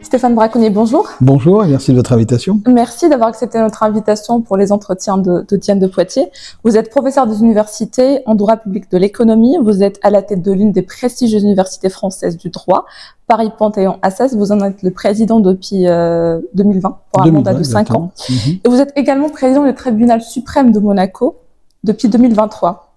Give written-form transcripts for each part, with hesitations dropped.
Stéphane Braconnier, bonjour. Bonjour et merci de votre invitation. Merci d'avoir accepté notre invitation pour les entretiens de Diane de Poitiers. Vous êtes professeur des universités en droit public de l'économie. Vous êtes à la tête de l'une des prestigieuses universités françaises du droit, Paris-Panthéon-Assas. Vous en êtes le président depuis 2020 pour un mandat de 5 ans. Et vous êtes également président du tribunal suprême de Monaco depuis 2023.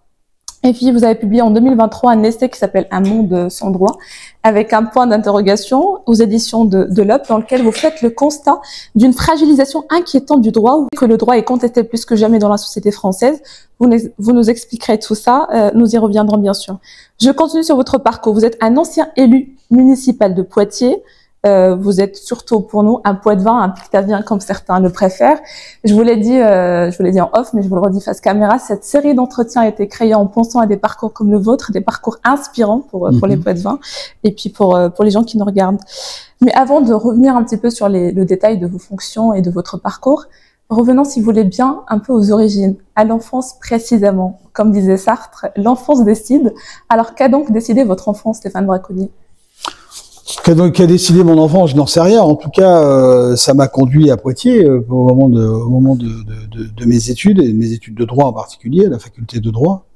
Et puis, vous avez publié en 2023 un essai qui s'appelle « Un monde sans droit » avec un point d'interrogation aux éditions de l'Op dans lequel vous faites le constat d'une fragilisation inquiétante du droit, ou que le droit est contesté plus que jamais dans la société française. Vous nous expliquerez tout ça, nous y reviendrons bien sûr. Je continue sur votre parcours. Vous êtes un ancien élu municipal de Poitiers. Vous êtes surtout pour nous un Poitevin, un Pictavien comme certains le préfèrent. Je vous l'ai dit en off, mais je vous le redis face caméra. Cette série d'entretiens a été créée en pensant à des parcours comme le vôtre, des parcours inspirants pour les Poitevins et puis pour les gens qui nous regardent. Mais avant de revenir un petit peu sur le détail de vos fonctions et de votre parcours, revenons, si vous voulez bien, un peu aux origines, à l'enfance précisément. Comme disait Sartre, l'enfance décide. Alors qu'a donc décidé votre enfant, Stéphane Braconnier? Qu'a décidé mon enfant, je n'en sais rien. En tout cas, ça m'a conduit à Poitiers au moment de mes études, et de mes études de droit en particulier, à la faculté de droit.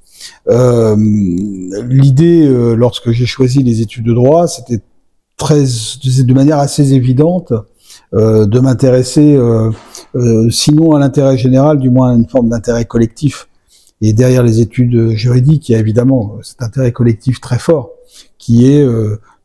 L'idée, lorsque j'ai choisi les études de droit, c'était de manière assez évidente de m'intéresser, sinon à l'intérêt général, du moins à une forme d'intérêt collectif. Et derrière les études juridiques, il y a évidemment cet intérêt collectif très fort, qui est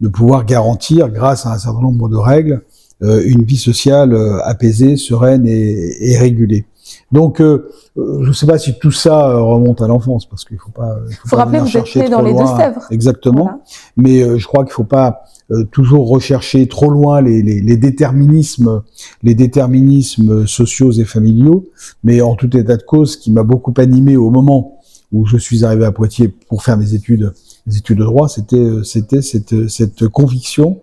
de pouvoir garantir, grâce à un certain nombre de règles, une vie sociale apaisée, sereine et régulée. Donc, je ne sais pas si tout ça remonte à l'enfance, parce qu'il faut pas rappeler que vous êtes né dans les Deux-Sèvres. Exactement. Voilà. Mais je crois qu'il faut pas toujours rechercher trop loin les déterminismes sociaux et familiaux. Mais en tout état de cause, ce qui m'a beaucoup animé au moment où je suis arrivé à Poitiers pour faire mes études de droit, c'était cette conviction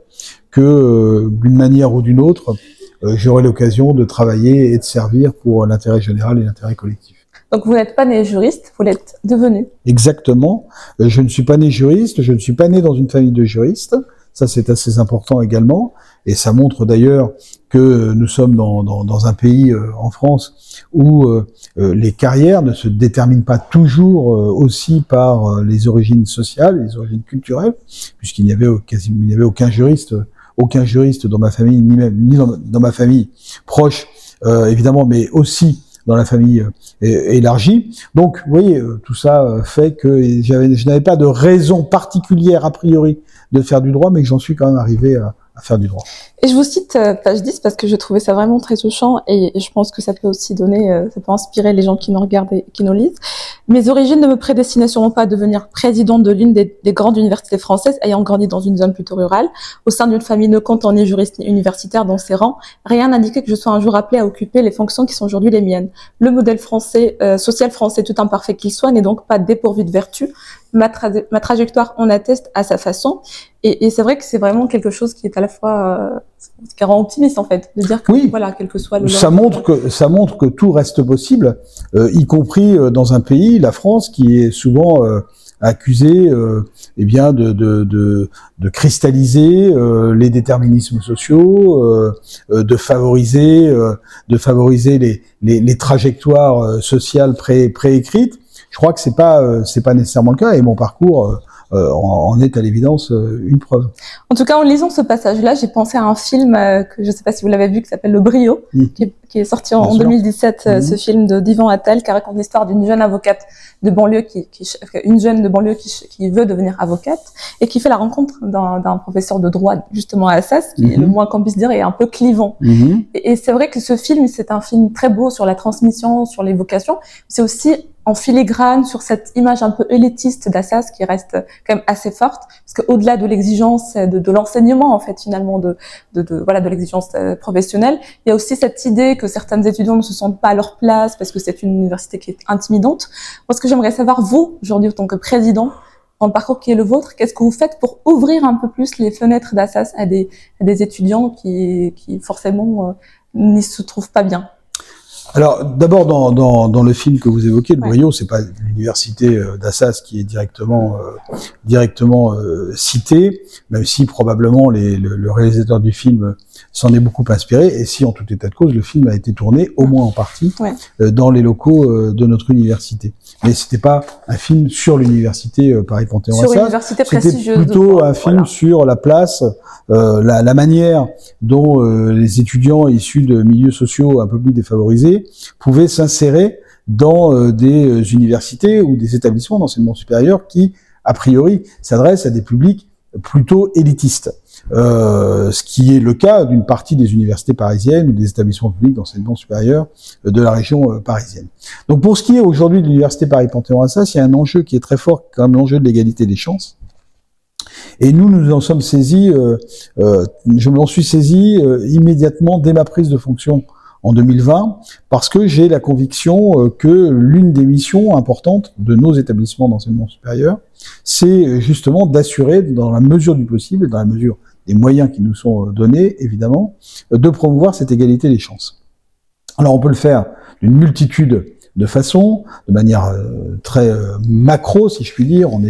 que d'une manière ou d'une autre, j'aurais l'occasion de travailler et de servir pour l'intérêt général et l'intérêt collectif. Donc vous n'êtes pas né juriste, vous l'êtes devenu. Exactement. Je ne suis pas né juriste, je ne suis pas né dans une famille de juristes. Ça, c'est assez important également. Et ça montre d'ailleurs que nous sommes dans un pays, en France, où les carrières ne se déterminent pas toujours aussi par les origines sociales, les origines culturelles, puisqu'il n'y avait aucun juriste dans ma famille, ni dans ma famille proche, évidemment, mais aussi dans la famille élargie. Donc, vous voyez, tout ça fait que je n'avais pas de raison particulière a priori de faire du droit, mais que j'en suis quand même arrivé à faire du droit. Et je vous cite page 10 parce que je trouvais ça vraiment très touchant et je pense que ça peut aussi ça peut inspirer les gens qui nous regardent et qui nous lisent. Mes origines ne me prédestinaient sûrement pas à devenir présidente de l'une des grandes universités françaises, ayant grandi dans une zone plutôt rurale, au sein d'une famille ne comptant ni juriste ni universitaire dans ses rangs. Rien n'indiquait que je sois un jour appelée à occuper les fonctions qui sont aujourd'hui les miennes. Le modèle français, social français, tout imparfait qu'il soit, n'est donc pas dépourvu de vertu. Ma trajectoire en atteste à sa façon. Et c'est vrai que c'est vraiment quelque chose qui est à la fois qui rend optimiste en fait, de dire que oui, voilà, quel que soit le ça montre que tout reste possible, y compris dans un pays, la France, qui est souvent accusé eh bien de cristalliser les déterminismes sociaux, de favoriser les trajectoires sociales préécrites. Je crois que c'est pas nécessairement le cas, et mon parcours en est à l'évidence une preuve. En tout cas, en lisant ce passage-là, j'ai pensé à un film que je ne sais pas si vous l'avez vu, qui s'appelle Le Brio, qui est sorti en 2017. Ce film d'Yvan Attal qui raconte l'histoire d'une jeune avocate de banlieue qui veut devenir avocate et qui fait la rencontre d'un professeur de droit justement à Assas, qui est le moins qu'on puisse dire est un peu clivant. Et c'est vrai que ce film, c'est un film très beau sur la transmission, sur les vocations. C'est aussi en filigrane sur cette image un peu élitiste d'Assas qui reste quand même assez forte, parce que au-delà de l'exigence de l'enseignement en fait finalement de l'exigence professionnelle, il y a aussi cette idée que certains étudiants ne se sentent pas à leur place parce que c'est une université qui est intimidante. Moi, ce que j'aimerais savoir, vous aujourd'hui en tant que président, dans le parcours qui est le vôtre, qu'est-ce que vous faites pour ouvrir un peu plus les fenêtres d'Assas à des étudiants qui forcément n'y se trouvent pas bien? Alors, d'abord, dans le film que vous évoquez, le Brio, c'est pas l'université d'Assas qui est directement citée, même si probablement le réalisateur du film s'en est beaucoup inspiré, et si, en tout état de cause, le film a été tourné, au moins en partie, dans les locaux de notre université. Mais c'était pas un film sur l'université Paris-Panthéon-Assas. Sur une université prestigieuse. C'était plutôt un film sur la place, la manière dont les étudiants issus de milieux sociaux un peu plus défavorisés pouvaient s'insérer dans des universités ou des établissements d'enseignement supérieur qui, a priori, s'adressent à des publics plutôt élitistes. Ce qui est le cas d'une partie des universités parisiennes ou des établissements publics d'enseignement supérieur de la région parisienne. Donc pour ce qui est aujourd'hui de l'université Paris-Panthéon-Assas, il y a un enjeu qui est très fort, quand même l'enjeu de l'égalité des chances. Et nous en sommes saisis, je m'en suis saisi immédiatement dès ma prise de fonction en 2020, parce que j'ai la conviction que l'une des missions importantes de nos établissements d'enseignement supérieur, c'est justement d'assurer, dans la mesure du possible, dans la mesure des moyens qui nous sont donnés, évidemment, de promouvoir cette égalité des chances. Alors on peut le faire d'une multitude de façons, de manière très macro, si je puis dire, en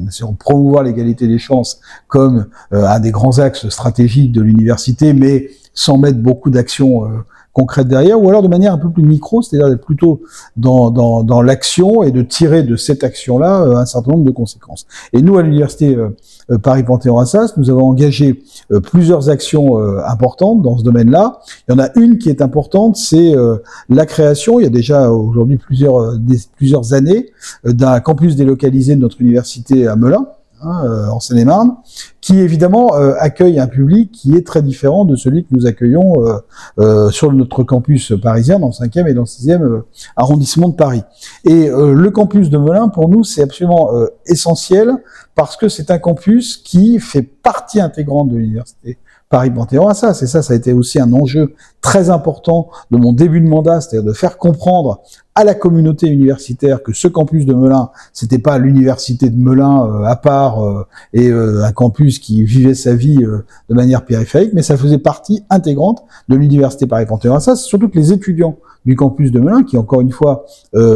essayant de promouvoir l'égalité des chances comme un des grands axes stratégiques de l'université, mais sans mettre beaucoup d'actions concrètes derrière, ou alors de manière un peu plus micro, c'est-à-dire d'être plutôt dans l'action et de tirer de cette action-là un certain nombre de conséquences. Et nous, à l'université Paris-Panthéon-Assas, nous avons engagé plusieurs actions importantes dans ce domaine-là. Il y en a une qui est importante, c'est la création, il y a déjà aujourd'hui plusieurs années, d'un campus délocalisé de notre université à Melun, en Seine-et-Marne, qui évidemment accueille un public qui est très différent de celui que nous accueillons sur notre campus parisien, dans le 5e et dans le 6e arrondissement de Paris. Et le campus de Melun, pour nous, c'est absolument essentiel, parce que c'est un campus qui fait partie intégrante de l'université Paris-Panthéon-Assas. Et ça a été aussi un enjeu très important de mon début de mandat, c'est-à-dire de faire comprendre à la communauté universitaire que ce campus de Melun, c'était pas l'université de Melun à part et un campus qui vivait sa vie de manière périphérique, mais ça faisait partie intégrante de l'université Paris-Panthéon-Assas, surtout que les étudiants du campus de Melun, qui encore une fois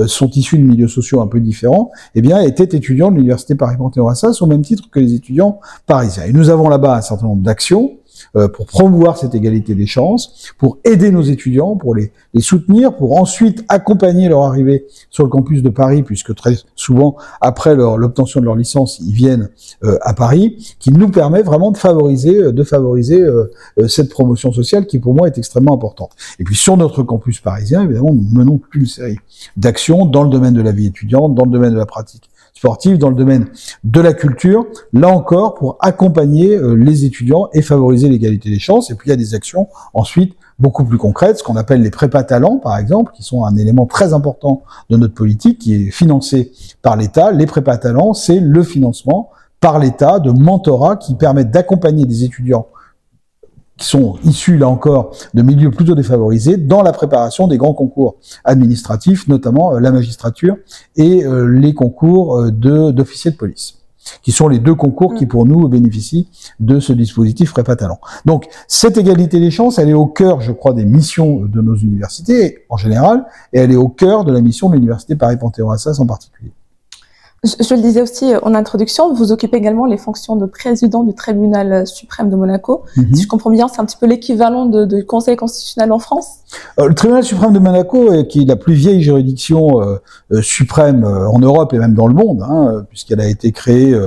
sont issus de milieux sociaux un peu différents, eh bien étaient étudiants de l'université Paris-Panthéon-Assas au même titre que les étudiants parisiens. Et nous avons là-bas un certain nombre d'actions pour promouvoir cette égalité des chances, pour aider nos étudiants, pour les soutenir, pour ensuite accompagner leur arrivée sur le campus de Paris, puisque très souvent, après l'obtention de leur licence, ils viennent à Paris, qui nous permet vraiment de favoriser cette promotion sociale qui, pour moi, est extrêmement importante. Et puis, sur notre campus parisien, évidemment, nous menons toute une série d'actions dans le domaine de la vie étudiante, dans le domaine de la pratique sportive, dans le domaine de la culture, là encore pour accompagner les étudiants et favoriser l'égalité des chances. Et puis il y a des actions ensuite beaucoup plus concrètes, ce qu'on appelle les prépas talents par exemple, qui sont un élément très important de notre politique, qui est financé par l'État. Les prépas talents, c'est le financement par l'État de mentorats qui permettent d'accompagner des étudiants qui sont issus, là encore, de milieux plutôt défavorisés, dans la préparation des grands concours administratifs, notamment la magistrature et les concours d'officiers de police, qui sont les deux concours qui, pour nous, bénéficient de ce dispositif prépa talent. Donc, cette égalité des chances, elle est au cœur, je crois, des missions de nos universités, en général, et elle est au cœur de la mission de l'université Paris-Panthéon-Assas en particulier. Je le disais aussi en introduction, vous occupez également les fonctions de président du tribunal suprême de Monaco. Si je comprends bien, c'est un petit peu l'équivalent du Conseil constitutionnel en France? Le tribunal suprême de Monaco, qui est la plus vieille juridiction suprême en Europe et même dans le monde, puisqu'elle a été créée,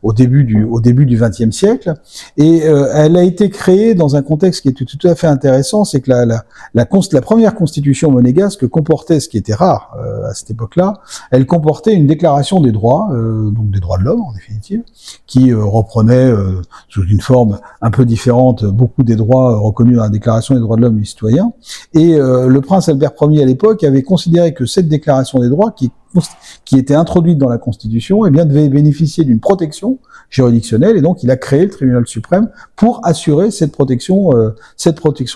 au début du XXe siècle, et elle a été créée dans un contexte qui est tout à fait intéressant, c'est que la première constitution monégasque comportait, ce qui était rare à cette époque-là, elle comportait une déclaration des droits, donc des droits de l'homme en définitive, qui reprenait sous une forme un peu différente beaucoup des droits reconnus dans la déclaration des droits de l'homme et du citoyen. Et le prince Albert Ier à l'époque avait considéré que cette déclaration des droits qui était introduite dans la Constitution, eh bien, devait bénéficier d'une protection juridictionnelle, et donc il a créé le tribunal suprême pour assurer cette protection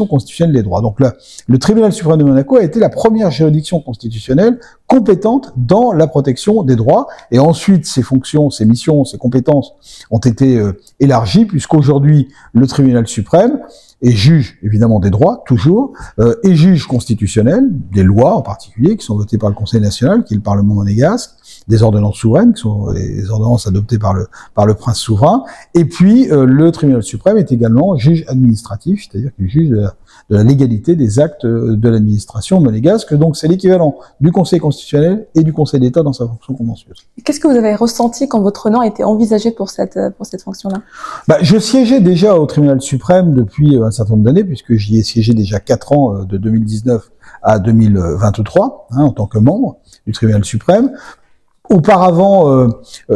constitutionnelle des droits. Donc le tribunal suprême de Monaco a été la première juridiction constitutionnelle compétente dans la protection des droits, et ensuite ses fonctions, ses missions, ses compétences ont été élargies, puisqu'aujourd'hui le tribunal suprême et juge évidemment des droits, toujours, et juge constitutionnel, des lois en particulier, qui sont votées par le Conseil national, qui est le Parlement monégasque, des ordonnances souveraines, qui sont les ordonnances adoptées par le prince souverain, et puis le tribunal suprême est également juge administratif, c'est-à-dire qu'il juge de la légalité des actes de l'administration monégasque, donc c'est l'équivalent du Conseil constitutionnel et du Conseil d'État dans sa fonction contentieuse. Qu'est-ce que vous avez ressenti quand votre nom a été envisagé pour cette fonction-là? Je siégeais déjà au tribunal suprême depuis un certain nombre d'années, puisque j'y ai siégé déjà 4 ans, de 2019 à 2023, en tant que membre du tribunal suprême. Auparavant,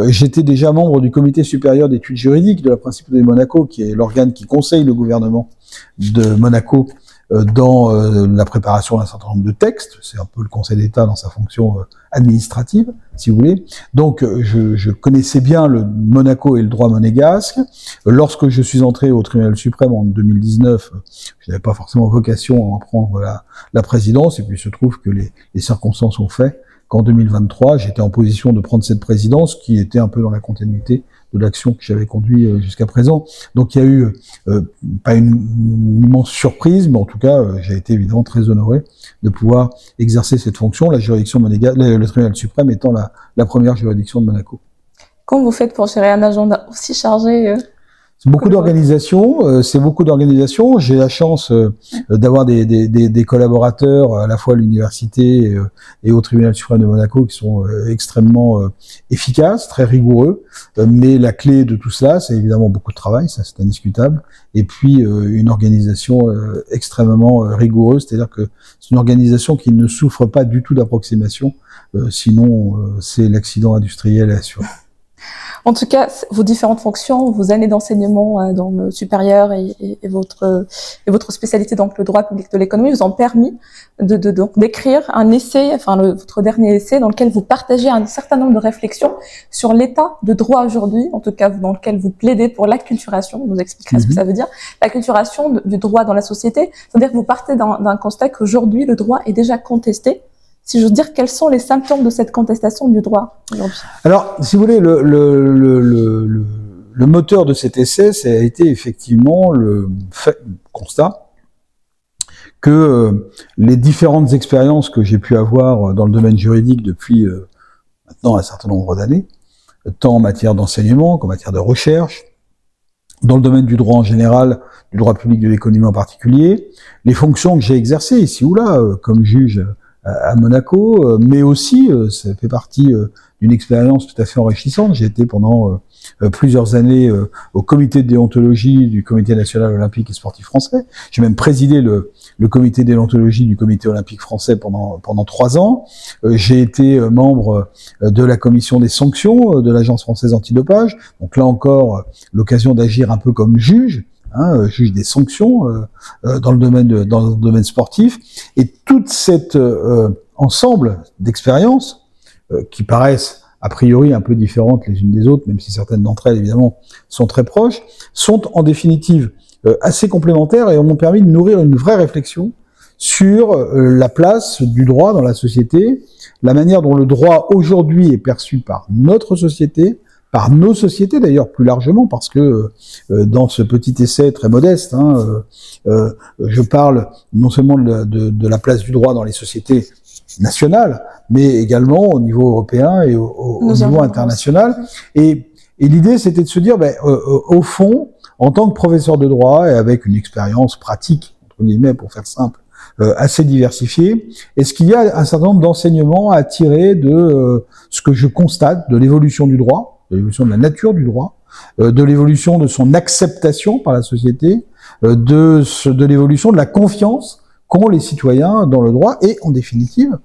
j'étais déjà membre du comité supérieur d'études juridiques de la Principauté de Monaco, qui est l'organe qui conseille le gouvernement de Monaco dans la préparation d'un certain nombre de textes. C'est un peu le Conseil d'État dans sa fonction administrative, si vous voulez. Donc, je connaissais bien le Monaco et le droit monégasque. Lorsque je suis entré au tribunal suprême en 2019, je n'avais pas forcément vocation à en prendre la présidence, et puis il se trouve que les circonstances ont fait qu'en 2023, j'étais en position de prendre cette présidence qui était un peu dans la continuité de l'action que j'avais conduite jusqu'à présent. Donc il y a eu pas une immense surprise, mais en tout cas, j'ai été évidemment très honoré de pouvoir exercer cette fonction, la juridiction monégasque, le tribunal suprême étant la première juridiction de Monaco. Comment vous faites pour gérer un agenda aussi chargé C'est beaucoup d'organisation, J'ai la chance d'avoir des collaborateurs à la fois à l'université et au tribunal suprême de Monaco qui sont extrêmement efficaces, très rigoureux. Mais la clé de tout cela, c'est évidemment beaucoup de travail, ça c'est indiscutable. Et puis une organisation extrêmement rigoureuse, c'est-à-dire que c'est une organisation qui ne souffre pas du tout d'approximation, sinon c'est l'accident industriel à assurer. En tout cas, vos différentes fonctions, vos années d'enseignement dans le supérieur et votre spécialité, donc le droit public de l'économie, vous ont permis d'écrire un essai, votre dernier essai, dans lequel vous partagez un certain nombre de réflexions sur l'état de droit aujourd'hui, en tout cas dans lequel vous plaidez pour l'acculturation. Vous nous expliquerez ce que ça veut dire, l'acculturation du droit dans la société. C'est-à-dire que vous partez d'un constat qu'aujourd'hui le droit est déjà contesté. Si j'ose dire, quels sont les symptômes de cette contestation du droit aujourd'hui? Alors, si vous voulez, le moteur de cet essai, ça a été effectivement le constat que les différentes expériences que j'ai pu avoir dans le domaine juridique depuis maintenant un certain nombre d'années, tant en matière d'enseignement qu'en matière de recherche, dans le domaine du droit en général, du droit public de l'économie en particulier, les fonctions que j'ai exercées ici ou là, comme juge à Monaco, mais aussi, ça fait partie d'une expérience tout à fait enrichissante. J'ai été pendant plusieurs années au comité de déontologie du Comité national olympique et sportif français. J'ai même présidé le comité de déontologie du Comité olympique français pendant 3 ans. J'ai été membre de la commission des sanctions de l'Agence française antidopage. Donc là encore, l'occasion d'agir un peu comme juge. Juge des sanctions dans le domaine sportif, et toute cet ensemble d'expériences qui paraissent a priori un peu différentes les unes des autres, même si certaines d'entre elles évidemment sont très proches, sont en définitive assez complémentaires et m'ont permis de nourrir une vraie réflexion sur la place du droit dans la société, la manière dont le droit aujourd'hui est perçu par notre société, par nos sociétés d'ailleurs plus largement, parce que dans ce petit essai très modeste, je parle non seulement de la place du droit dans les sociétés nationales, mais également au niveau européen et au niveau international. Et l'idée, c'était de se dire, au fond, en tant que professeur de droit et avec une expérience pratique, entre guillemets, pour faire simple, assez diversifiée, est-ce qu'il y a un certain nombre d'enseignements à tirer de ce que je constate de l'évolution du droit, de l'évolution de la nature du droit, de l'évolution de son acceptation par la société, de l'évolution de la confiance qu'ont les citoyens dans le droit, et en définitive,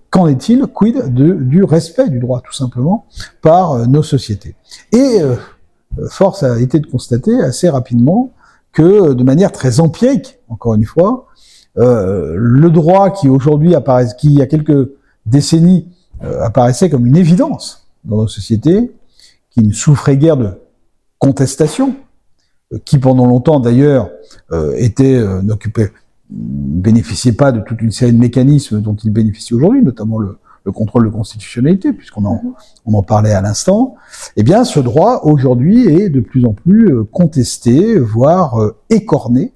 qu'en est-il, quid du respect du droit, tout simplement, par nos sociétés. Et force a été de constater assez rapidement que, de manière très empirique, encore une fois, le droit qui aujourd'hui apparaît, qui il y a quelques décennies apparaissait comme une évidence dans nos sociétés, qui ne souffrait guère de contestation, qui pendant longtemps d'ailleurs bénéficiait pas de toute une série de mécanismes dont il bénéficie aujourd'hui, notamment le contrôle de constitutionnalité, puisqu'on en parlait à l'instant. Eh bien, ce droit aujourd'hui est de plus en plus contesté, voire écorné,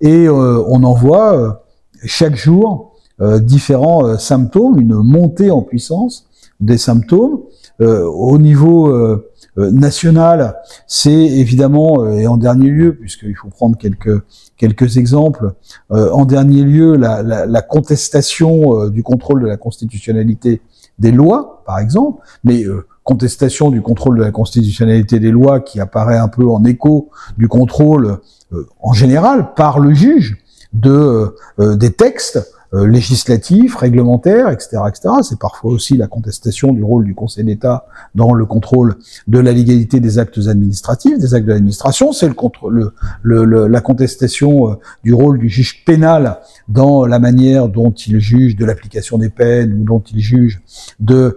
et on en voit chaque jour différents symptômes, une montée en puissance des symptômes. Au niveau national, c'est évidemment, et en dernier lieu, puisqu'il faut prendre quelques exemples, en dernier lieu, la contestation du contrôle de la constitutionnalité des lois, par exemple, mais contestation du contrôle de la constitutionnalité des lois qui apparaît un peu en écho du contrôle en général par le juge des textes législatifs, réglementaires, etc., etc. C'est parfois aussi la contestation du rôle du Conseil d'État dans le contrôle de la légalité des actes administratifs, des actes de l'administration. C'est la contestation du rôle du juge pénal dans la manière dont il juge de l'application des peines ou dont il juge d'un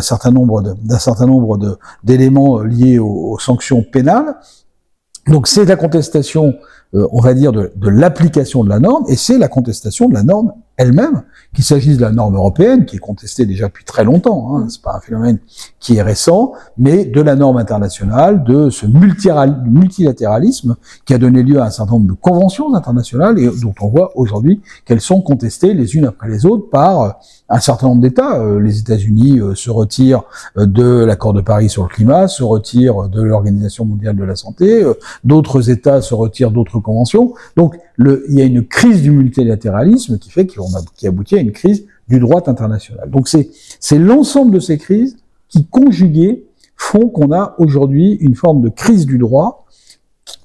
certain nombre d'éléments liés aux sanctions pénales. Donc c'est la contestation, on va dire, de l'application de la norme, et c'est la contestation de la norme elle-même, qu'il s'agisse de la norme européenne, qui est contestée déjà depuis très longtemps, hein, c'est pas un phénomène qui est récent, mais de la norme internationale, de ce multilatéralisme qui a donné lieu à un certain nombre de conventions internationales, et dont on voit aujourd'hui qu'elles sont contestées les unes après les autres par un certain nombre d'États. Les États-Unis se retirent de l'accord de Paris sur le climat, se retirent de l'Organisation mondiale de la santé, d'autres États se retirent d'autres conventions. Donc il y a une crise du multilatéralisme qui fait qui aboutit à une crise du droit international. Donc c'est l'ensemble de ces crises qui, conjuguées, font qu'on a aujourd'hui une forme de crise du droit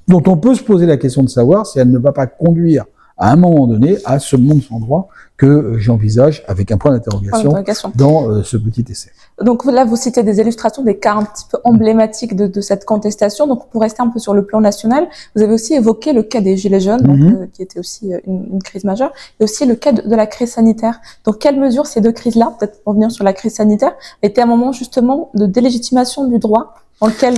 dont on peut se poser la question de savoir si elle ne va pas conduire à un moment donné à ce monde sans droit que j'envisage avec un point d'interrogation dans ce petit essai. Donc là, vous citez des illustrations, des cas un petit peu emblématiques de cette contestation. Donc pour rester un peu sur le plan national, vous avez aussi évoqué le cas des Gilets jaunes, donc, qui était aussi une crise majeure, et aussi le cas de la crise sanitaire. Donc quelles mesures ces deux crises-là, peut-être pour revenir sur la crise sanitaire, étaient un moment justement de délégitimation du droit dans lequel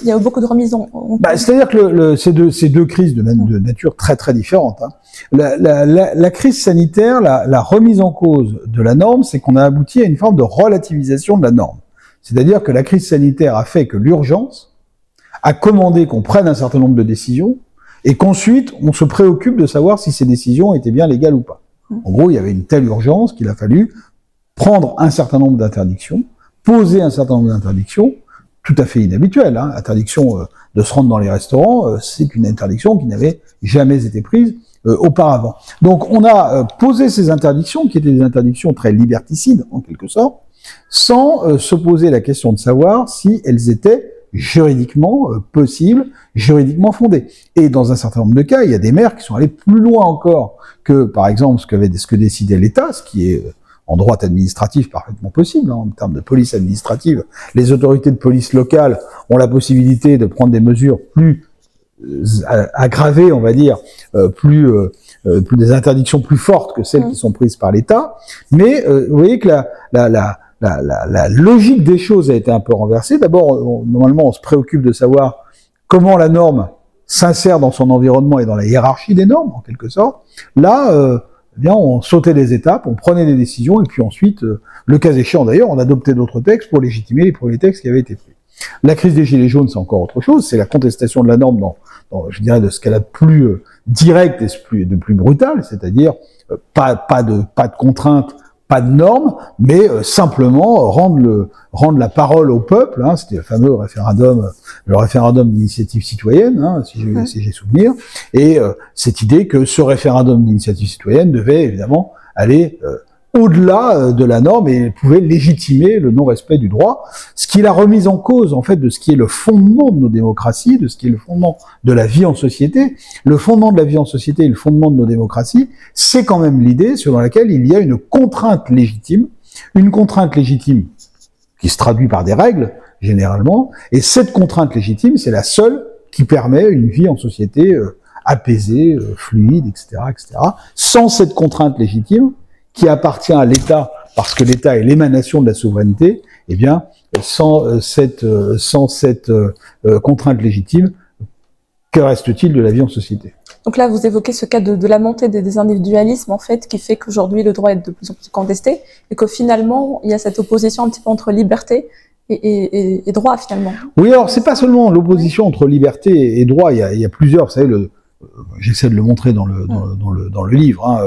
il y a eu beaucoup de remises en cause. C'est-à-dire que ces deux crises de nature très très différente. Hein. La crise sanitaire, la remise en cause de la norme, c'est qu'on a abouti à une forme de relativisation de la norme. C'est-à-dire que la crise sanitaire a fait que l'urgence a commandé qu'on prenne un certain nombre de décisions et qu'ensuite on se préoccupe de savoir si ces décisions étaient bien légales ou pas. En gros, il y avait une telle urgence qu'il a fallu prendre un certain nombre d'interdictions, poser un certain nombre d'interdictions, tout à fait inhabituel, hein. Interdiction de se rendre dans les restaurants, c'est une interdiction qui n'avait jamais été prise auparavant. Donc on a posé ces interdictions, qui étaient des interdictions très liberticides, en quelque sorte, sans se poser la question de savoir si elles étaient juridiquement possibles, juridiquement fondées. Et dans un certain nombre de cas, il y a des maires qui sont allés plus loin encore que, par exemple, ce que décidait l'État, ce qui est en droit administratif parfaitement possible, hein, en termes de police administrative. Les autorités de police locales ont la possibilité de prendre des mesures plus aggravées, on va dire, plus des interdictions plus fortes que celles qui sont prises par l'État. Mais vous voyez que la logique des choses a été un peu renversée. D'abord, normalement, on se préoccupe de savoir comment la norme s'insère dans son environnement et dans la hiérarchie des normes, en quelque sorte. Là, eh bien, on sautait des étapes, on prenait des décisions, et puis ensuite, le cas échéant d'ailleurs, on adoptait d'autres textes pour légitimer les premiers textes qui avaient été pris. La crise des Gilets jaunes, c'est encore autre chose, c'est la contestation de la norme je dirais, de ce qu'elle a de plus direct et de plus brutal, c'est-à-dire pas de contraintes, pas de normes, mais simplement rendre la parole au peuple, hein, c'était le fameux référendum d'initiative citoyenne, hein, si j'ai souvenir, et cette idée que ce référendum d'initiative citoyenne devait évidemment aller au-delà de la norme et pouvait légitimer le non-respect du droit, ce qui l'a remise en cause en fait de ce qui est le fondement de nos démocraties, de ce qui est le fondement de la vie en société. Le fondement de la vie en société et le fondement de nos démocraties, c'est quand même l'idée selon laquelle il y a une contrainte légitime qui se traduit par des règles généralement, et cette contrainte légitime, c'est la seule qui permet une vie en société apaisée, fluide, etc., etc. Sans cette contrainte légitime, qui appartient à l'État, parce que l'État est l'émanation de la souveraineté, eh bien, sans cette contrainte légitime, que reste-t-il de la vie en société? Donc là, vous évoquez ce cas de la montée des individualismes, en fait, qui fait qu'aujourd'hui, le droit est de plus en plus contesté, et que finalement, il y a cette opposition un petit peu entre liberté et droit, finalement. Oui, alors, c'est pas seulement l'opposition entre liberté et droit, il y a plusieurs, vous savez, j'essaie de le montrer dans le livre, hein,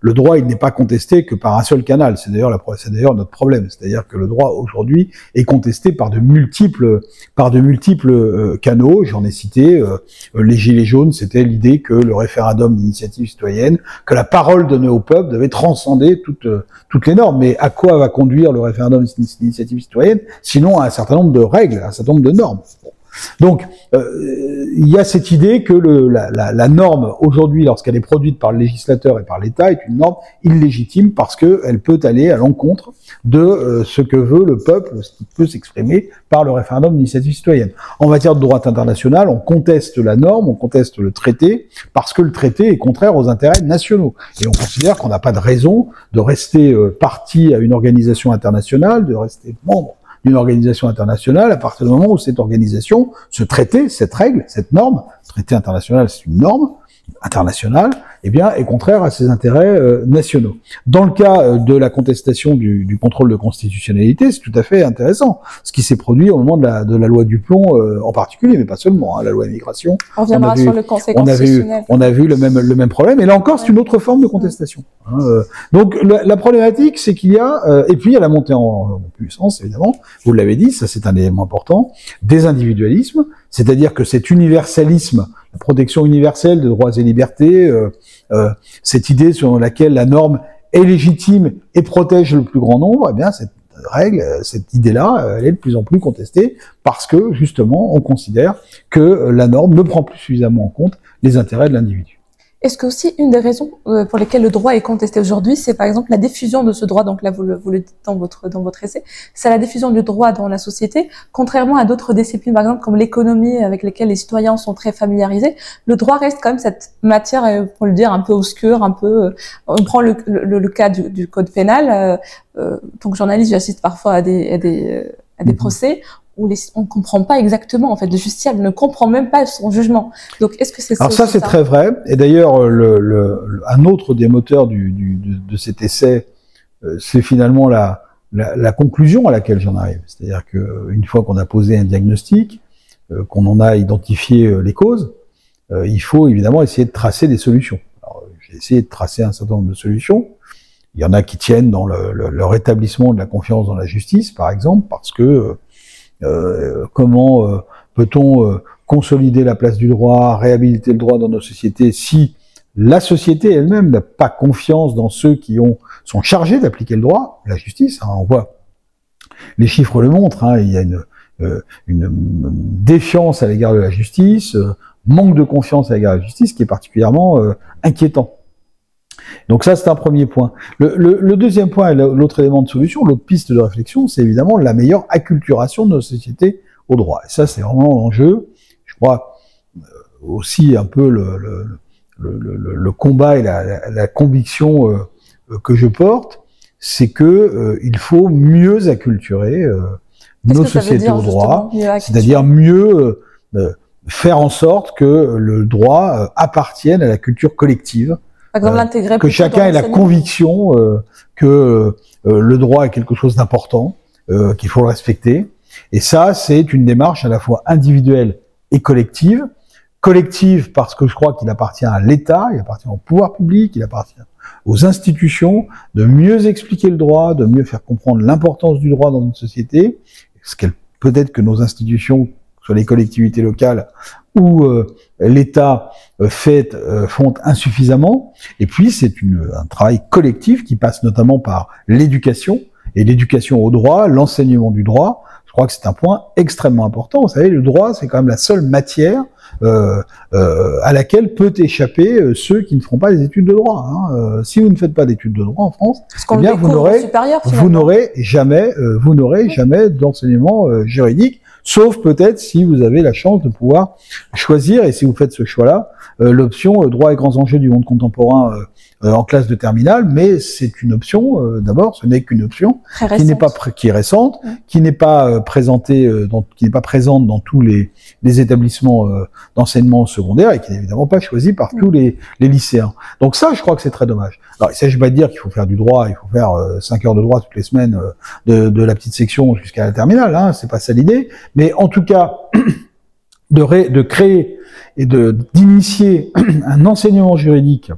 le droit, il n'est pas contesté que par un seul canal. C'est d'ailleurs notre problème. C'est-à-dire que le droit aujourd'hui est contesté par de multiples canaux. J'en ai cité les Gilets jaunes, c'était l'idée que le référendum d'initiative citoyenne, que la parole donnée au peuple devait transcender toutes les normes. Mais à quoi va conduire le référendum d'initiative citoyenne, sinon à un certain nombre de règles, un certain nombre de normes. Donc, il y a cette idée que la norme, aujourd'hui, lorsqu'elle est produite par le législateur et par l'État, est une norme illégitime parce qu'elle peut aller à l'encontre de ce que veut le peuple, ce qui peut s'exprimer par le référendum d'initiative citoyenne. En matière de droit international, on conteste la norme, on conteste le traité, parce que le traité est contraire aux intérêts nationaux. Et on considère qu'on n'a pas de raison de rester partie à une organisation internationale, de rester membre d'une organisation internationale à partir du moment où cette organisation, ce traité, cette règle, cette norme, traité international, c'est une norme internationale, eh bien, est contraire à ses intérêts nationaux. Dans le cas de la contestation du contrôle de constitutionnalité, c'est tout à fait intéressant. Ce qui s'est produit au moment de la loi Duplon en particulier, mais pas seulement, hein, la loi immigration. On reviendra sur le Conseil constitutionnel. On a vu le même problème, et là encore, c'est une autre forme de contestation. Donc, la problématique, c'est qu'il y a, et puis il y a la montée en puissance, évidemment, vous l'avez dit, ça c'est un élément important, des individualismes, c'est-à-dire que cet universalisme, la protection universelle de droits et libertés, cette idée selon laquelle la norme est légitime et protège le plus grand nombre, eh bien cette règle, cette idée-là, elle est de plus en plus contestée parce que justement on considère que la norme ne prend plus suffisamment en compte les intérêts de l'individu. Est-ce que aussi une des raisons pour lesquelles le droit est contesté aujourd'hui, c'est par exemple la diffusion de ce droit, donc là vous le dites dans votre essai, c'est la diffusion du droit dans la société, contrairement à d'autres disciplines par exemple comme l'économie avec lesquelles les citoyens sont très familiarisés, le droit reste quand même cette matière, pour le dire, un peu obscure, un peu, on prend le cas du code pénal, donc journaliste, j'assiste parfois à des procès, où on ne comprend pas exactement, en fait, le justiciable ne comprend même pas son jugement. Donc, est-ce que c'est ça? Alors ça, c'est très vrai. Et d'ailleurs, un autre des moteurs de cet essai, c'est finalement la conclusion à laquelle j'en arrive. C'est-à-dire que une fois qu'on a posé un diagnostic, qu'on en a identifié les causes, il faut évidemment essayer de tracer des solutions. Alors, j'ai essayé de tracer un certain nombre de solutions. Il y en a qui tiennent dans le rétablissement de la confiance dans la justice, par exemple, parce que comment peut-on consolider la place du droit, réhabiliter le droit dans nos sociétés si la société elle-même n'a pas confiance dans ceux qui sont chargés d'appliquer le droit, la justice, hein, on voit, les chiffres le montrent, hein, il y a une défiance à l'égard de la justice, manque de confiance à l'égard de la justice qui est particulièrement inquiétant. Donc ça, c'est un premier point. Le deuxième point, et l'autre élément de solution, l'autre piste de réflexion, c'est évidemment la meilleure acculturation de nos sociétés au droit. Et ça, c'est vraiment l'enjeu. Je crois aussi un peu le combat et la conviction que je porte, c'est que il faut mieux acculturer nos sociétés au droit, c'est-à-dire mieux faire en sorte que le droit appartienne à la culture collective. Que chacun ait la conviction que le droit est quelque chose d'important, qu'il faut le respecter. Et ça, c'est une démarche à la fois individuelle et collective. Collective parce que je crois qu'il appartient à l'État, il appartient au pouvoir public, il appartient aux institutions de mieux expliquer le droit, de mieux faire comprendre l'importance du droit dans une société. Peut-être que nos institutions, soit les collectivités locales ou l'État font insuffisamment. Et puis c'est un travail collectif qui passe notamment par l'éducation, et l'éducation au droit, l'enseignement du droit. Je crois que c'est un point extrêmement important. Vous savez, le droit, c'est quand même la seule matière à laquelle peut échapper ceux qui ne feront pas des études de droit. Hein. Si vous ne faites pas d'études de droit en France, eh bien vous n'aurez jamais d'enseignement juridique. Sauf peut-être si vous avez la chance de pouvoir choisir, et si vous faites ce choix-là, l'option droit et grands enjeux du monde contemporain en classe de terminale, mais c'est une option, d'abord, ce n'est qu'une option qui est récente, qui n'est pas présentée, qui n'est pas présente dans tous les établissements d'enseignement secondaire et qui n'est évidemment pas choisie par tous les lycéens. Donc ça, je crois que c'est très dommage. Alors, il s'agit pas de dire qu'il faut faire du droit, il faut faire 5 heures de droit toutes les semaines de la petite section jusqu'à la terminale, hein, c'est pas ça l'idée, mais en tout cas, de créer et d'initier un enseignement juridique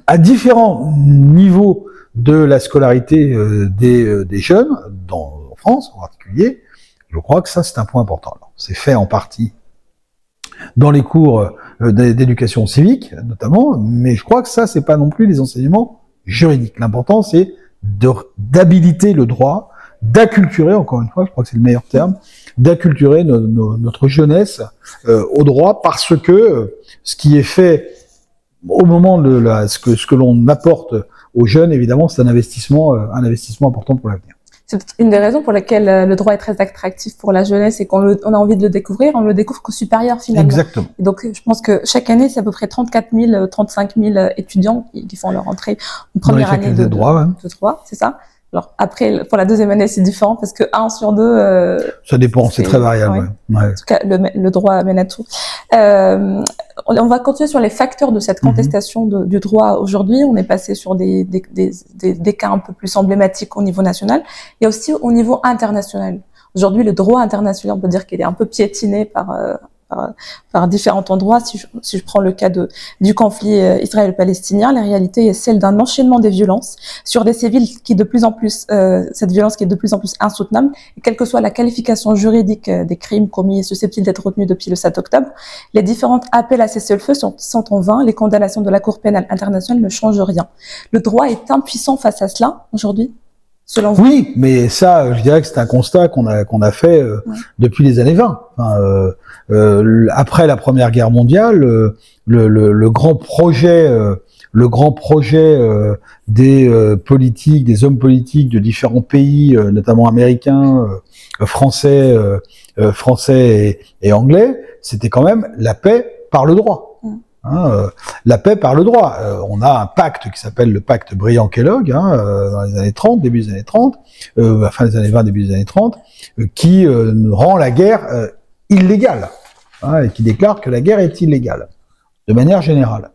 à différents niveaux de la scolarité des jeunes, en France en particulier, je crois que ça c'est un point important. C'est fait en partie dans les cours d'éducation civique notamment, mais je crois que ça c'est pas non plus les enseignements juridiques. L'important c'est d'habiliter le droit, d'acculturer, encore une fois, je crois que c'est le meilleur terme, d'acculturer notre jeunesse au droit, parce que ce qui est fait au moment de ce que l'on apporte aux jeunes, évidemment, c'est un investissement important pour l'avenir. C'est une des raisons pour lesquelles le droit est très attractif pour la jeunesse et qu'on a envie de le découvrir, on le découvre qu'au supérieur finalement. Exactement. Et donc je pense que chaque année, c'est à peu près 34 000, 35 000 étudiants qui font leur entrée en première année de droit, c'est ça. Alors après, pour la deuxième année, c'est différent parce que 1 sur 2... ça dépend, c'est très variable. Ouais. En tout cas, le droit mène à tout. On va continuer sur les facteurs de cette contestation du droit aujourd'hui. On est passé sur des cas un peu plus emblématiques au niveau national et aussi au niveau international. Aujourd'hui, le droit international, on peut dire qu'il est un peu piétiné par différents endroits. Si je prends le cas du conflit israélo-palestinien, la réalité est celle d'un enchaînement des violences sur des civils qui de plus en plus, cette violence qui est de plus en plus insoutenable, et quelle que soit la qualification juridique des crimes commis et susceptibles d'être retenus depuis le 7 octobre, les différents appels à cessez-le-feu sont en vain, les condamnations de la Cour pénale internationale ne changent rien. Le droit est impuissant face à cela aujourd'hui, selon vous? Oui, mais ça, je dirais que c'est un constat qu'on a fait depuis les années 20. Enfin, après la Première Guerre mondiale, le grand projet des politiques, des hommes politiques de différents pays, notamment américains, français et anglais, c'était quand même la paix par le droit. La paix par le droit. On a un pacte qui s'appelle le pacte Briand-Kellogg, dans les années 30, début des années 30, fin des années 20, début des années 30, qui rend la guerre illégale, et qui déclare que la guerre est illégale, de manière générale.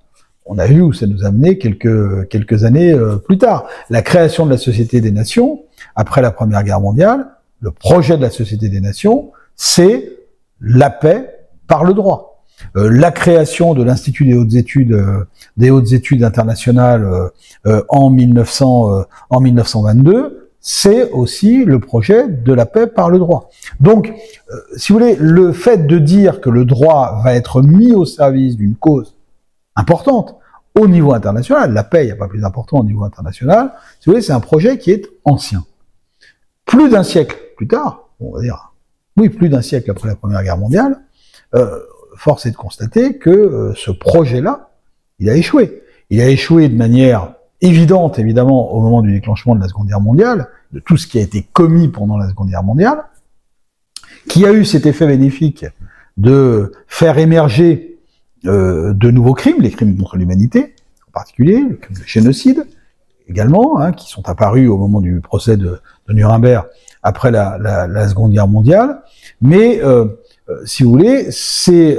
On a vu où ça nous a mené quelques années plus tard. La création de la Société des Nations, après la Première Guerre mondiale, le projet de la Société des Nations, c'est la paix par le droit. La création de l'Institut des hautes études internationales en 1922, c'est aussi le projet de la paix par le droit. Donc, si vous voulez, le fait de dire que le droit va être mis au service d'une cause importante au niveau international, la paix, il n'y a pas plus important au niveau international, si vous voulez, c'est un projet qui est ancien. Plus d'un siècle plus tard, on va dire, oui, plus d'un siècle après la Première Guerre mondiale, force est de constater que ce projet-là, il a échoué. Il a échoué de manière évidente, évidemment, au moment du déclenchement de la Seconde Guerre mondiale, de tout ce qui a été commis pendant la Seconde Guerre mondiale, qui a eu cet effet bénéfique de faire émerger de nouveaux crimes, les crimes contre l'humanité, en particulier, le crime de génocide, également, qui sont apparus au moment du procès de Nuremberg après la Seconde Guerre mondiale, mais si vous voulez, c'est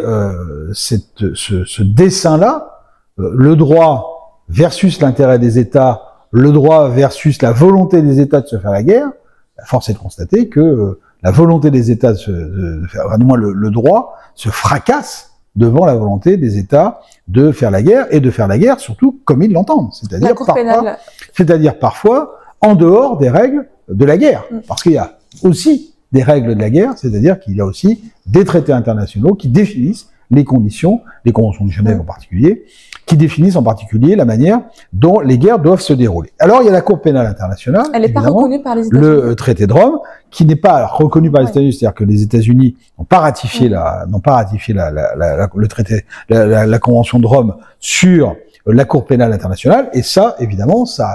ce dessin-là, le droit versus l'intérêt des États, le droit versus la volonté des États de se faire la guerre, la force est de constater que la volonté des États de faire, enfin, du moins le droit se fracasse devant la volonté des États de faire la guerre, et de faire la guerre surtout comme ils l'entendent, c'est-à-dire parfois en dehors des règles de la guerre, parce qu'il y a aussi des règles de la guerre, c'est-à-dire qu'il y a aussi des traités internationaux qui définissent les conditions, les conventions de Genève en particulier, qui définissent en particulier la manière dont les guerres doivent se dérouler. Alors il y a la Cour pénale internationale, elle n'est pas reconnue par les États-Unis. Le traité de Rome, qui n'est pas reconnu par les États-Unis, c'est-à-dire que les États-Unis n'ont pas ratifié le traité, la Convention de Rome sur la Cour pénale internationale, et ça, évidemment, ça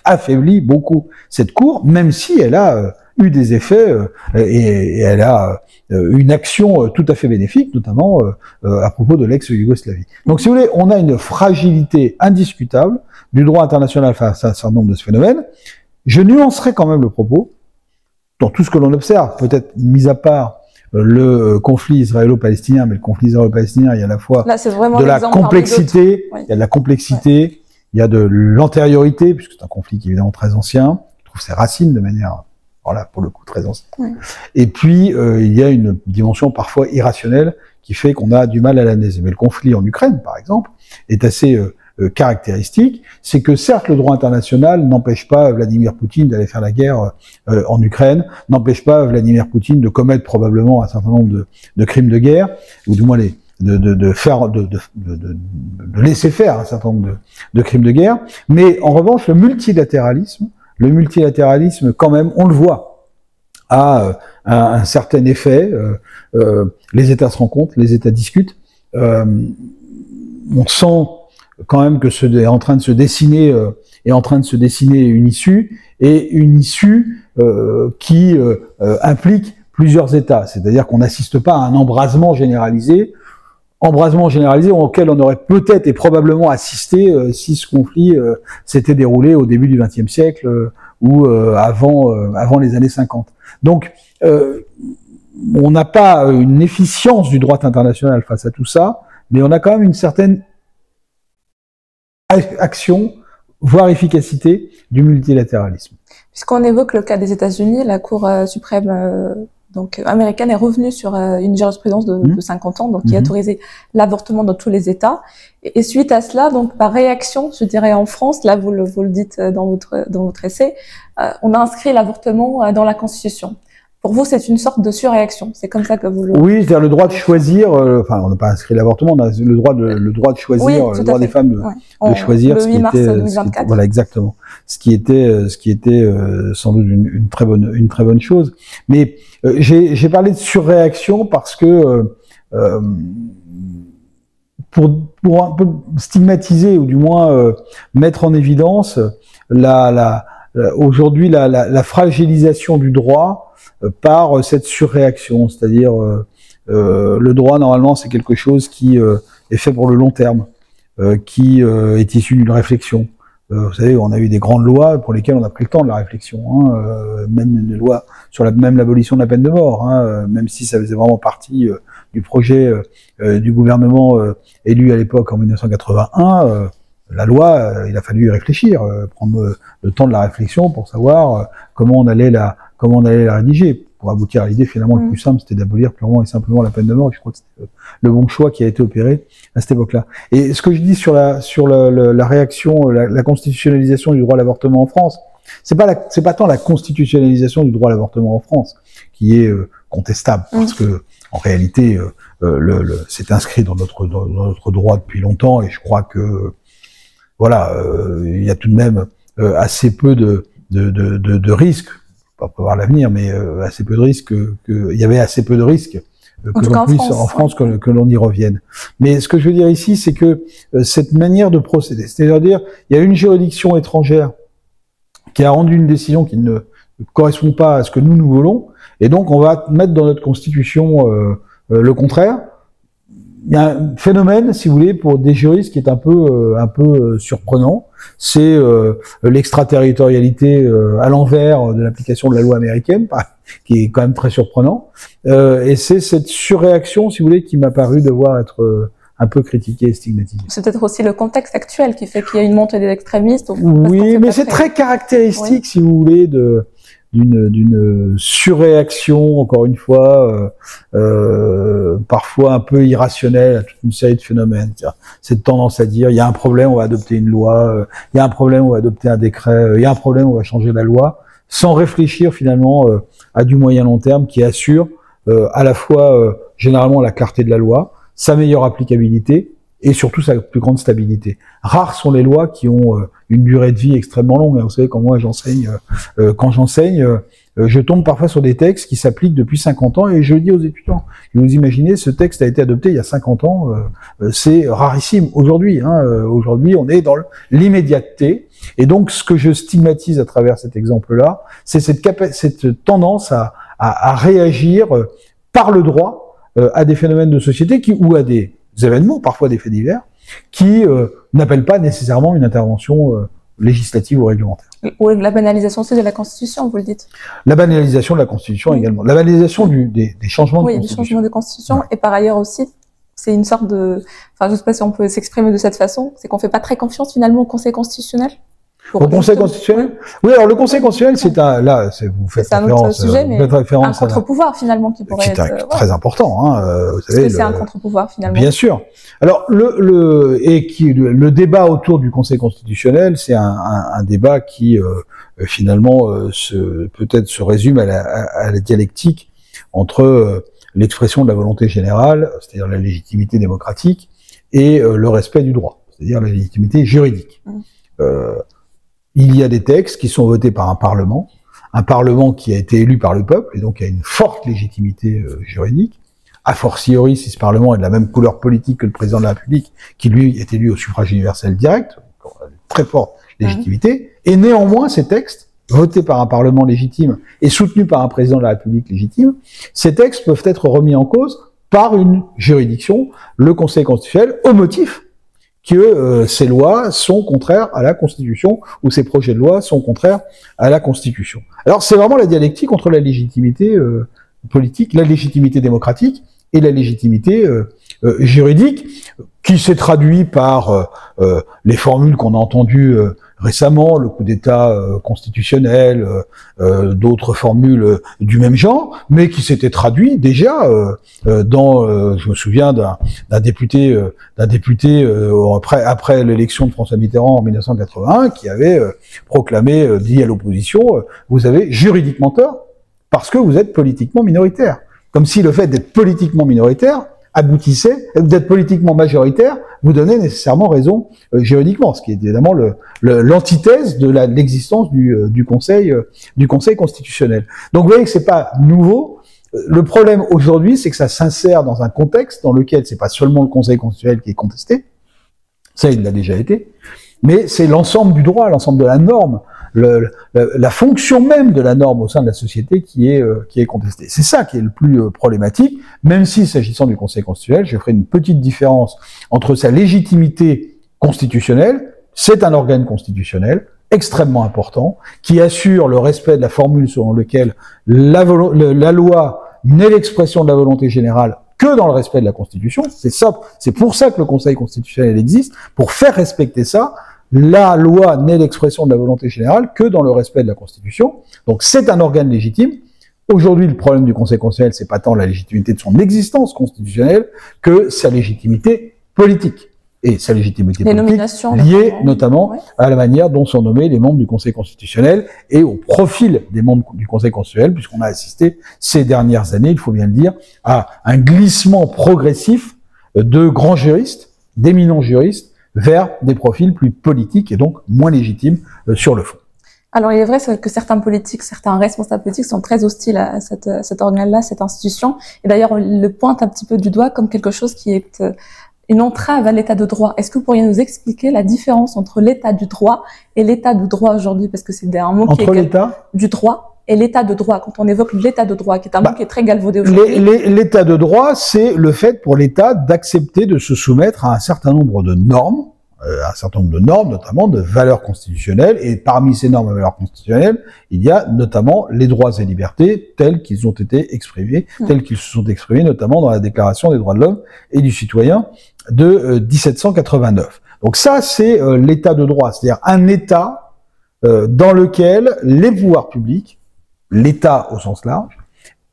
affaiblit beaucoup cette Cour, même si elle a eu des effets et elle a une action tout à fait bénéfique, notamment à propos de l'ex-Yougoslavie. Donc, si vous voulez, on a une fragilité indiscutable du droit international face à un certain nombre de ce phénomène. Je nuancerai quand même le propos dans tout ce que l'on observe, peut-être mis à part le conflit israélo-palestinien, mais le conflit israélo-palestinien, il y a à la fois de la complexité, il y a de la complexité, il y a de l'antériorité, puisque c'est un conflit qui est évidemment très ancien, qui trouve ses racines de manière Alors là, pour le coup, très ancienne. Oui. Et puis, il y a une dimension parfois irrationnelle qui fait qu'on a du mal à l'analyser. Mais le conflit en Ukraine, par exemple, est assez caractéristique. C'est que certes, le droit international n'empêche pas Vladimir Poutine d'aller faire la guerre en Ukraine, n'empêche pas Vladimir Poutine de commettre probablement un certain nombre de crimes de guerre, ou du moins de laisser faire un certain nombre de crimes de guerre. Mais en revanche, le multilatéralisme, quand même, on le voit, a un certain effet. Les États se rencontrent, les États discutent. On sent quand même que est en train de se dessiner une issue, et une issue qui implique plusieurs États. C'est-à-dire qu'on n'assiste pas à un embrasement généralisé auquel on aurait peut-être et probablement assisté si ce conflit s'était déroulé au début du XXe siècle ou avant les années 50. Donc, on n'a pas une efficience du droit international face à tout ça, mais on a quand même une certaine action, voire efficacité du multilatéralisme. Puisqu'on évoque le cas des États-Unis, la Cour suprême donc américaine est revenue sur une jurisprudence de 50 ans, donc qui a autorisé l'avortement dans tous les États. Et suite à cela, donc par réaction, je dirais en France, là vous le dites dans votre essai, on a inscrit l'avortement dans la Constitution. Pour vous, c'est une sorte de surréaction. C'est comme ça que vous le... Oui, c'est-à-dire le droit de choisir. Enfin, on n'a pas inscrit l'avortement, on a le droit de choisir, oui, le droit des femmes de choisir. Le 8 mars 2024. Voilà, exactement. Ce qui était sans doute une très bonne chose. Mais j'ai parlé de surréaction parce que pour un peu stigmatiser ou du moins mettre en évidence aujourd'hui la fragilisation du droit par cette surréaction, c'est-à-dire le droit normalement c'est quelque chose qui est fait pour le long terme, qui est issu d'une réflexion. Vous savez, on a eu des grandes lois pour lesquelles on a pris le temps de la réflexion, même des lois sur même l'abolition de la peine de mort, même si ça faisait vraiment partie du projet du gouvernement élu à l'époque en 1981. La loi, il a fallu y réfléchir, prendre le temps de la réflexion pour savoir comment on allait la rédiger, pour aboutir à l'idée finalement le plus simple, c'était d'abolir purement et simplement la peine de mort. Je crois que c'était le bon choix qui a été opéré à cette époque-là. Et ce que je dis sur la réaction, la constitutionnalisation du droit à l'avortement en France, c'est pas tant la constitutionnalisation du droit à l'avortement en France qui est contestable, parce que en réalité, c'est inscrit dans notre droit depuis longtemps, et je crois que voilà, il y a tout de même assez peu de risques, pas prévoir l'avenir, mais assez peu de risques il y avait assez peu de risques que l'on puisse en France que l'on y revienne. Mais ce que je veux dire ici, c'est que cette manière de procéder, c'est-à-dire il y a une juridiction étrangère qui a rendu une décision qui ne correspond pas à ce que nous voulons, et donc on va mettre dans notre constitution le contraire. Il y a un phénomène, si vous voulez, pour des juristes qui est un peu surprenant, c'est l'extraterritorialité à l'envers de l'application de la loi américaine, qui est quand même très surprenant, et c'est cette surréaction, si vous voulez, qui m'a paru devoir être un peu critiquée et stigmatisée. C'est peut-être aussi le contexte actuel qui fait qu'il y a une montée des extrémistes. Oui, mais c'est très caractéristique, si vous voulez, d'une surréaction, encore une fois, parfois un peu irrationnelle à toute une série de phénomènes. Cette tendance à dire, il y a un problème, on va adopter une loi, il y a un problème, on va adopter un décret, il y a un problème, on va changer la loi, sans réfléchir finalement à du moyen long terme qui assure à la fois généralement la clarté de la loi, sa meilleure applicabilité et surtout sa plus grande stabilité. Rares sont les lois qui ont une durée de vie extrêmement longue. Vous savez, quand moi j'enseigne, je tombe parfois sur des textes qui s'appliquent depuis 50 ans et je dis aux étudiants, vous imaginez, ce texte a été adopté il y a 50 ans, c'est rarissime aujourd'hui. Aujourd'hui, on est dans l'immédiateté. Et donc, ce que je stigmatise à travers cet exemple-là, c'est cette tendance à réagir par le droit à des phénomènes de société ou à des événements, parfois des faits divers, qui n'appellent pas nécessairement une intervention législative ou réglementaire. Ou la banalisation aussi de la Constitution, vous le dites. La banalisation de la Constitution également. La banalisation des changements de Constitution. Oui, des changements de Constitution. Et par ailleurs aussi, c'est une sorte de... Enfin, je ne sais pas si on peut s'exprimer de cette façon, c'est qu'on ne fait pas très confiance finalement au Conseil constitutionnel. Au Conseil constitutionnel? Oui, alors le Conseil constitutionnel, vous faites référence un contre-pouvoir finalement qui pourrait être très important. Vous savez, c'est un contre-pouvoir finalement. Bien sûr. Alors le débat autour du Conseil constitutionnel, c'est un débat qui finalement peut-être se résume à la dialectique entre l'expression de la volonté générale, c'est-à-dire la légitimité démocratique, et le respect du droit, c'est-à-dire la légitimité juridique. Il y a des textes qui sont votés par un parlement qui a été élu par le peuple, et donc qui a une forte légitimité juridique, a fortiori si ce parlement est de la même couleur politique que le président de la République, qui lui est élu au suffrage universel direct, très forte légitimité, et néanmoins ces textes, votés par un parlement légitime et soutenus par un président de la République légitime, ces textes peuvent être remis en cause par une juridiction, le Conseil constitutionnel, au motif que ces lois sont contraires à la Constitution, ou ces projets de loi sont contraires à la Constitution. Alors c'est vraiment la dialectique entre la légitimité politique, la légitimité démocratique et la légitimité juridique, qui s'est traduit par les formules qu'on a entendues récemment, le coup d'État constitutionnel, d'autres formules du même genre, mais qui s'était traduit déjà je me souviens d'un député après l'élection de François Mitterrand en 1981, qui avait proclamé, dit à l'opposition, vous avez juridiquement tort parce que vous êtes politiquement minoritaire. Comme si le fait d'être politiquement minoritaire d'être politiquement majoritaire, vous donnez nécessairement raison juridiquement, ce qui est évidemment l'antithèse de l'existence du Conseil constitutionnel. Donc vous voyez que c'est pas nouveau. Le problème aujourd'hui, c'est que ça s'insère dans un contexte dans lequel c'est pas seulement le Conseil constitutionnel qui est contesté, ça il l'a déjà été, mais c'est l'ensemble du droit, l'ensemble de la norme, la fonction même de la norme au sein de la société qui est contestée. C'est ça qui est le plus problématique, même si, s'agissant du Conseil constitutionnel, je ferai une petite différence entre sa légitimité constitutionnelle, c'est un organe constitutionnel extrêmement important, qui assure le respect de la formule selon laquelle la loi n'est l'expression de la volonté générale que dans le respect de la Constitution. C'est pour ça que le Conseil constitutionnel existe, pour faire respecter ça. La loi n'est l'expression de la volonté générale que dans le respect de la Constitution. Donc c'est un organe légitime. Aujourd'hui, le problème du Conseil constitutionnel, c'est pas tant la légitimité de son existence constitutionnelle que sa légitimité politique. Et sa légitimité politique liée notamment à la manière dont sont nommés les membres du Conseil constitutionnel et au profil des membres du Conseil constitutionnel, puisqu'on a assisté ces dernières années, il faut bien le dire, à un glissement progressif de grands juristes, d'éminents juristes, vers des profils plus politiques et donc moins légitimes sur le fond. Alors, il est vrai que certains politiques, certains responsables politiques sont très hostiles à cet organe-là, cette institution. Et d'ailleurs, on le pointe un petit peu du doigt comme quelque chose qui est une entrave à l'état de droit. Est-ce que vous pourriez nous expliquer la différence entre l'état du droit et l'état de droit aujourd'hui? Parce que c'est un mot qui est... Entre l'état du droit et l'état de droit, quand on évoque l'état de droit, qui est un mot qui est très galvaudé aujourd'hui. L'état de droit, c'est le fait pour l'État d'accepter de se soumettre à un certain nombre de normes, notamment de valeurs constitutionnelles, et parmi ces normes et valeurs constitutionnelles, il y a notamment les droits et libertés tels qu'ils ont été exprimés, tels qu'ils se sont exprimés notamment dans la Déclaration des droits de l'homme et du citoyen de 1789. Donc ça, c'est l'état de droit, c'est-à-dire un État dans lequel les pouvoirs publics, l'État au sens large,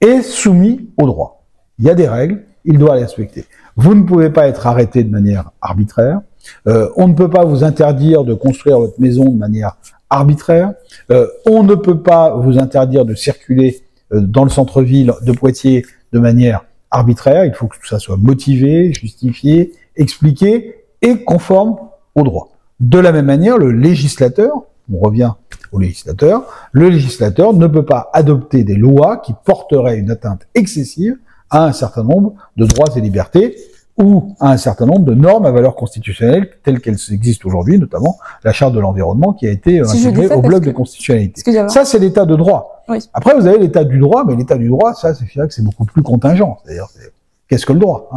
est soumis au droit. Il y a des règles, il doit les respecter. Vous ne pouvez pas être arrêté de manière arbitraire, on ne peut pas vous interdire de construire votre maison de manière arbitraire, on ne peut pas vous interdire de circuler dans le centre-ville de Poitiers de manière arbitraire, il faut que tout ça soit motivé, justifié, expliqué et conforme au droit. De la même manière, le législateur, on revient au législateur, le législateur ne peut pas adopter des lois qui porteraient une atteinte excessive à un certain nombre de droits et libertés ou à un certain nombre de normes à valeur constitutionnelle telles qu'elles existent aujourd'hui, notamment la charte de l'environnement qui a été intégrée au bloc de constitutionnalité. Ça, c'est l'état de droit. Oui. Après, vous avez l'état du droit, mais l'état du droit, ça, c'est vrai que c'est beaucoup plus contingent. C'est-à-dire, qu'est-ce que le droit,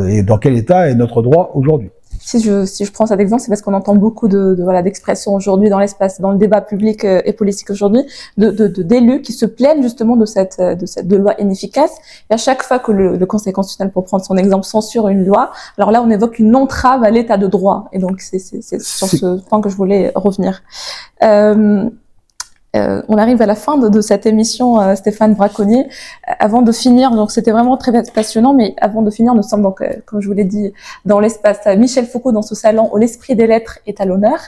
et dans quel état est notre droit aujourd'hui? Si je prends cet exemple, c'est parce qu'on entend beaucoup d'expressions aujourd'hui dans l'espace, dans le débat public et politique aujourd'hui, d'élus qui se plaignent justement de loi inefficace. Et à chaque fois que le Conseil constitutionnel, pour prendre son exemple, censure une loi, alors là, on évoque une entrave à l'état de droit. Et donc, c'est sur ce point que je voulais revenir. On arrive à la fin de cette émission, Stéphane Braconnier. Avant de finir, donc c'était vraiment très passionnant, mais avant de finir, nous sommes donc, comme je vous l'ai dit, dans l'espace Michel Foucault, dans ce salon où l'esprit des lettres est à l'honneur.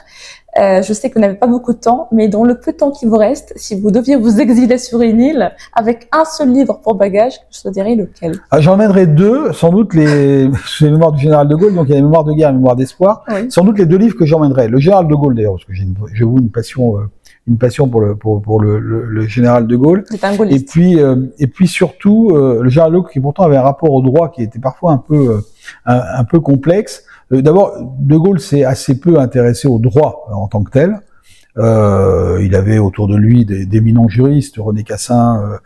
Je sais que vous n'avez pas beaucoup de temps, mais dans le peu de temps qui vous reste, si vous deviez vous exiler sur une île avec un seul livre pour bagage, je te dirais lequel? J'emmènerai deux, sans doute les mémoires du général de Gaulle, donc il y a les mémoires de guerre et les mémoires d'espoir. Oui. Sans doute les deux livres que j'emmènerai. Le général de Gaulle d'ailleurs, parce que j'ai une passion pour le général de Gaulle. C'est un gaulliste. Et puis surtout le général de Gaulle qui pourtant avait un rapport au droit qui était parfois un peu complexe. D'abord, de Gaulle s'est assez peu intéressé au droit en tant que tel. Il avait autour de lui d'éminents juristes, René Cassin,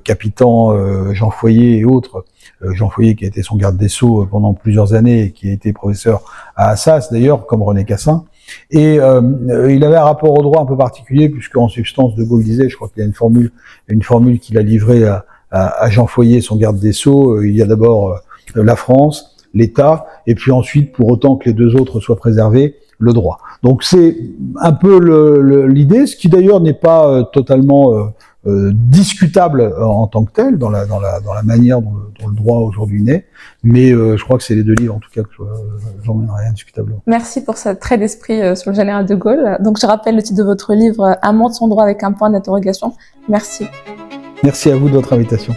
Capitan, Jean Foyer et autres. Jean Foyer qui a été son garde des Sceaux pendant plusieurs années et qui a été professeur à Assas d'ailleurs, comme René Cassin. Et il avait un rapport au droit un peu particulier puisque en substance de Gaulle disait, je crois qu'il y a une formule qu'il a livrée à Jean Foyer, son garde des Sceaux. Il y a d'abord la France, l'État, et puis ensuite, pour autant que les deux autres soient préservés, le droit. Donc c'est un peu l'idée, ce qui d'ailleurs n'est pas totalement discutable en tant que tel dans la manière dont le droit aujourd'hui naît, mais je crois que c'est les deux livres en tout cas que j'emmènerai indiscutablement. Merci pour ce trait d'esprit sur le général de Gaulle. Donc je rappelle le titre de votre livre, Un monde sans droit avec un point d'interrogation. Merci. Merci à vous de votre invitation.